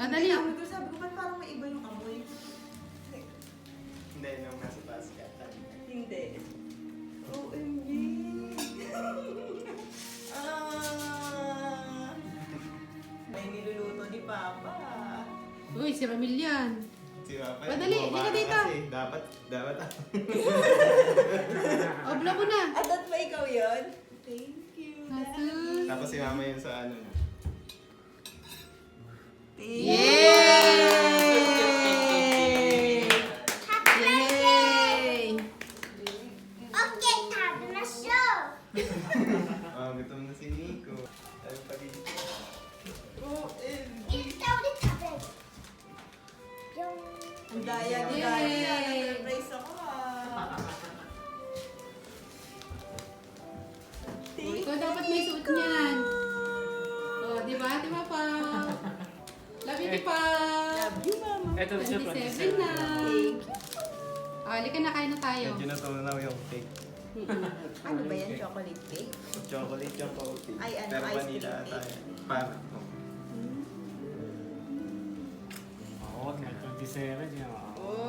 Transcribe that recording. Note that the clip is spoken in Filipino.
dali. Sabi ko, ba't parang may iba yung amoy? Hindi, nung nasa taas ka. Hindi. OMG! May niluluto ni Papa. Uy, si Ramil yan. Si Papa, Madali, bumaba halika dito. kasi. Dapat. O, blow mo na. At ba ikaw yun? Thank you. Asus. Tapos si Mama yun sa ano na. Yay! Yay! Okay, time na show. Gutom na si Nico. Ano pa dito? OMG! Ikaw ulit sabi. Yung... Ang daya ni Yay! Daya. Nag-surprise ako Ikaw dapat may suot niyan. O, di ba? Di ba pa? Love you, pa. Love you, Mama. Ito siya, 27 na. Thank you. O, halika na, kain na tayo. Medyo natunaw yung cake. Ano ba yan? Chocolate cake? Chocolate yung coffee. Ay, ano, Pero ice vanilla cream tayo. cake. Para. Oo, may 27 yan. Oh,